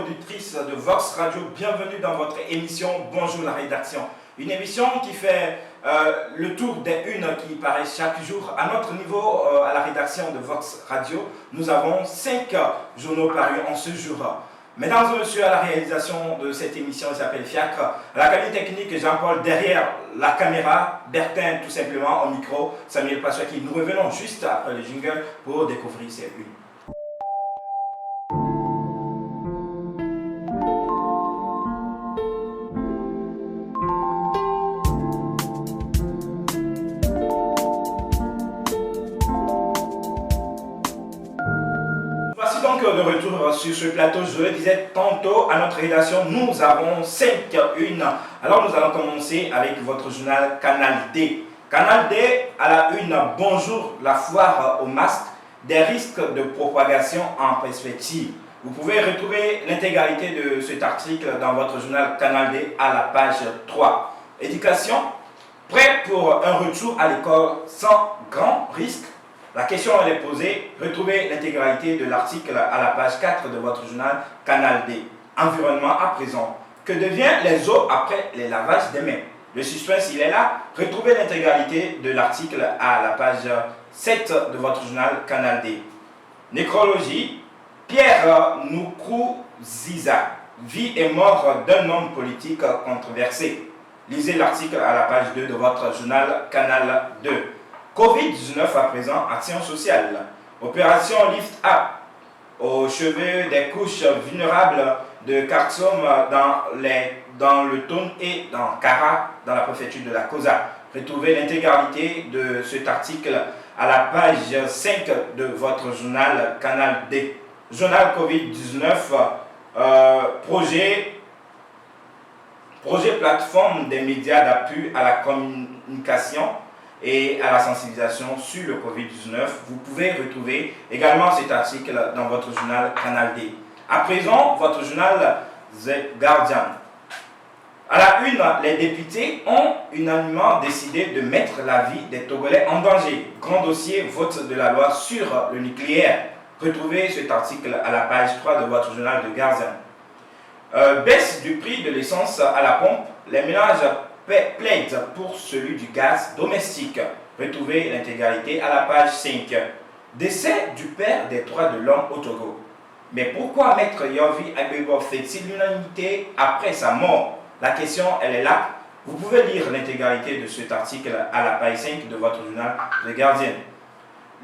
auditrices de Vox Radio, bienvenue dans votre émission Bonjour la rédaction. Une émission qui fait le tour des unes qui paraissent chaque jour. À notre niveau, à la rédaction de Vox Radio, nous avons 5 journaux parus en ce jour. Mesdames et messieurs, à la réalisation de cette émission, il s'appelle Fiacre. À la cabine technique, Jean-Paul, derrière la caméra, Bertin tout simplement, au micro, Samuel Passoaki. Nous revenons juste après le jingle pour découvrir ces unes. De retour sur ce plateau, je le disais tantôt, à notre rédaction, nous avons 5 unes. Alors nous allons commencer avec votre journal Canal D. Canal D à la une, bonjour, la foire au masque, des risques de propagation en perspective. Vous pouvez retrouver l'intégralité de cet article dans votre journal Canal D à la page 3. Éducation, prêt pour un retour à l'école sans grand risque? La question elle est posée, retrouvez l'intégralité de l'article à la page 4 de votre journal Canal D. Environnement à présent, que deviennent les eaux après les lavages des mains? Le suspense il est là, retrouvez l'intégralité de l'article à la page 7 de votre journal Canal D. Nécrologie, Pierre Nkurunziza, vie et mort d'un homme politique controversé. Lisez l'article à la page 2 de votre journal Canal 2. Covid-19 à présent, action sociale. Opération Lift Up au chevet des couches vulnérables de Khartoum dans le Toun et dans Kara, dans la préfecture de la Kosa. Retrouvez l'intégralité de cet article à la page 5 de votre journal Canal D. Journal Covid-19, projet plateforme des médias d'appui à la communication et à la sensibilisation sur le Covid-19. Vous pouvez retrouver également cet article dans votre journal Canal D. À présent, votre journal The Guardian. À la une, les députés ont unanimement décidé de mettre la vie des Togolais en danger. Grand dossier, vote de la loi sur le nucléaire. Retrouvez cet article à la page 3 de votre journal The Guardian. Baisse du prix de l'essence à la pompe. Les ménages plaide pour celui du gaz domestique. Retrouvez l'intégralité à la page 5. Décès du père des droits de l'homme au Togo. Mais pourquoi Maître Yovie Agbegbo fait-il l'unanimité après sa mort? La question, elle est là. Vous pouvez lire l'intégralité de cet article à la page 5 de votre journal The Guardian.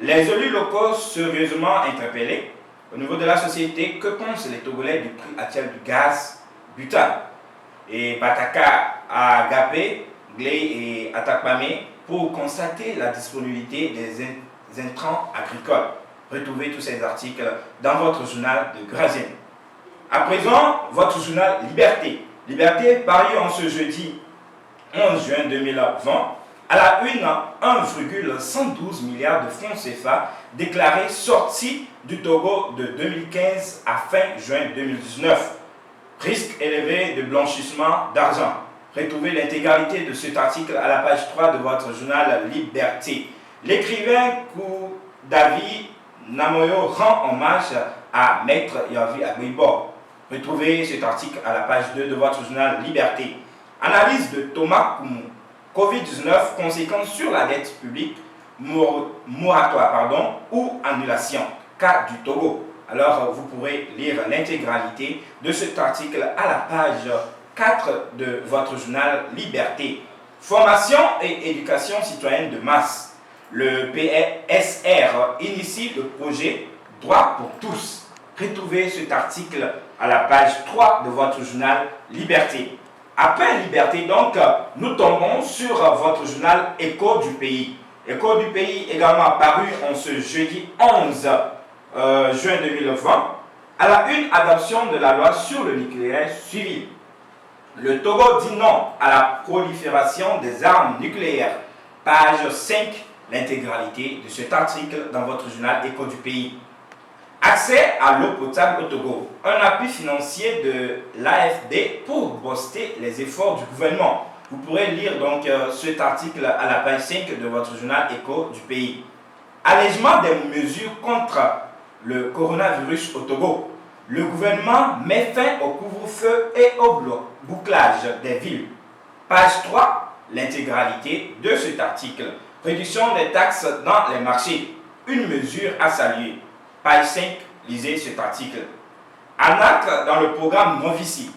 Les élus locaux sérieusement interpellés. Au niveau de la société, que pensent les Togolais du prix actuel du gaz butane? Et Bataka à Gapé, Glé et Atakpame pour constater la disponibilité des intrants agricoles. Retrouvez tous ces articles dans votre journal de Guardian. À présent, votre journal Liberté. Liberté paru en ce jeudi 11 juin 2020. À la une, 1,112 milliards de francs CFA déclarés sortis du Togo de 2015 à fin juin 2019. Risque élevé de blanchissement d'argent. Retrouvez l'intégralité de cet article à la page 3 de votre journal Liberté. L'écrivain Koudavi Namoyo rend hommage à Maître Yovie Agbegbo. Retrouvez cet article à la page 2 de votre journal Liberté. Analyse de Thomas Koumou. Covid-19, conséquences sur la dette publique, moratoire ou annulation. Cas du Togo. Alors, vous pourrez lire l'intégralité de cet article à la page 4 de votre journal Liberté. Formation et éducation citoyenne de masse. Le PSR initie le projet Droit pour tous. Retrouvez cet article à la page 3 de votre journal Liberté. Après Liberté, donc, nous tombons sur votre journal Écho du pays. Écho du pays également paru en ce jeudi 11 juin 2020, à la une, adoption de la loi sur le nucléaire civil. Le Togo dit non à la prolifération des armes nucléaires. Page 5, l'intégralité de cet article dans votre journal Écho du pays. Accès à l'eau potable au Togo. Un appui financier de l'AFD pour booster les efforts du gouvernement. Vous pourrez lire donc cet article à la page 5 de votre journal Écho du pays. Allègement des mesures contre le coronavirus au Togo. Le gouvernement met fin au couvre-feu et au bouclage des villes. Page 3, l'intégralité de cet article. Réduction des taxes dans les marchés. Une mesure à saluer. Page 5, lisez cet article. Arnaque dans le programme Novici.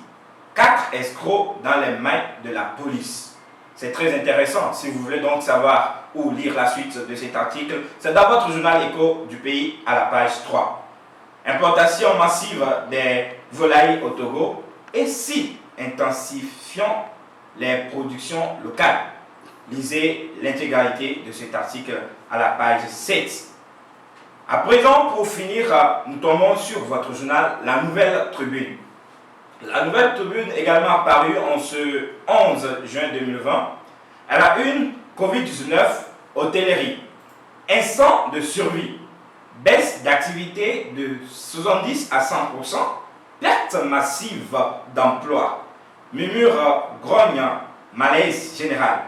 4 escrocs dans les mains de la police. C'est très intéressant. Si vous voulez donc savoir ou lire la suite de cet article, c'est dans votre journal Écho du pays à la page 3. Importation massive des volailles au Togo et si intensifions les productions locales. Lisez l'intégralité de cet article à la page 7. À présent, pour finir, nous tombons sur votre journal La Nouvelle Tribune. La Nouvelle Tribune, également apparue en ce 11 juin 2020, elle a une Covid-19 hôtellerie, instant de survie, baisse d'activité de 70 à 100%, perte massive d'emplois, murmure, grogne, malaise général.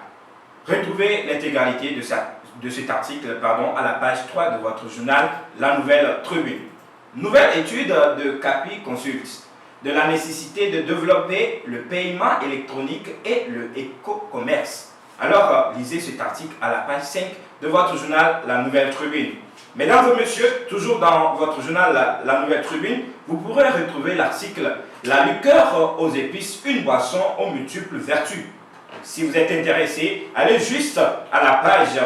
Retrouvez l'intégralité de cet article à la page 3 de votre journal La Nouvelle Tribune. Nouvelle étude de Capi Consult de la nécessité de développer le paiement électronique et le éco-commerce. Alors, lisez cet article à la page 5 de votre journal La Nouvelle Tribune. Mesdames et messieurs, toujours dans votre journal La Nouvelle Tribune, vous pourrez retrouver l'article La liqueur aux épices, une boisson aux multiples vertus. Si vous êtes intéressé, allez juste à la page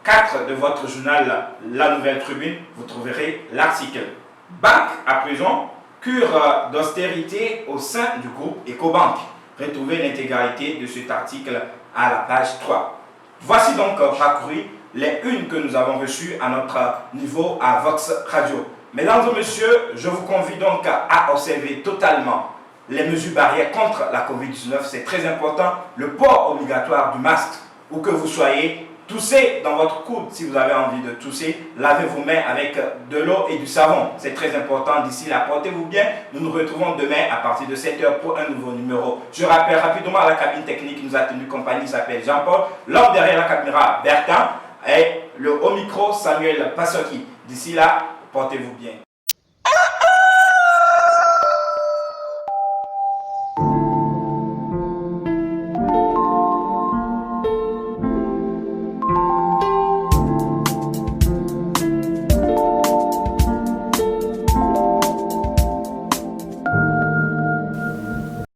4 de votre journal La Nouvelle Tribune, vous trouverez l'article. Banque à présent, cure d'austérité au sein du groupe Ecobank. Retrouvez l'intégralité de cet article à la page 3. Voici donc parcouru les unes que nous avons reçues à notre niveau à Vox Radio. Mesdames et messieurs, je vous convie donc à observer totalement les mesures barrières contre la Covid-19. C'est très important. Le port obligatoire du masque, où que vous soyez. Toussez dans votre coude si vous avez envie de tousser. Lavez vos mains avec de l'eau et du savon. C'est très important. D'ici là, portez-vous bien. Nous nous retrouvons demain à partir de 7h pour un nouveau numéro. Je rappelle rapidement à la cabine technique qui nous a tenu compagnie, il s'appelle Jean-Paul. L'homme derrière la caméra, Bertin. Et le haut micro, Samuel Passoki. D'ici là, portez-vous bien.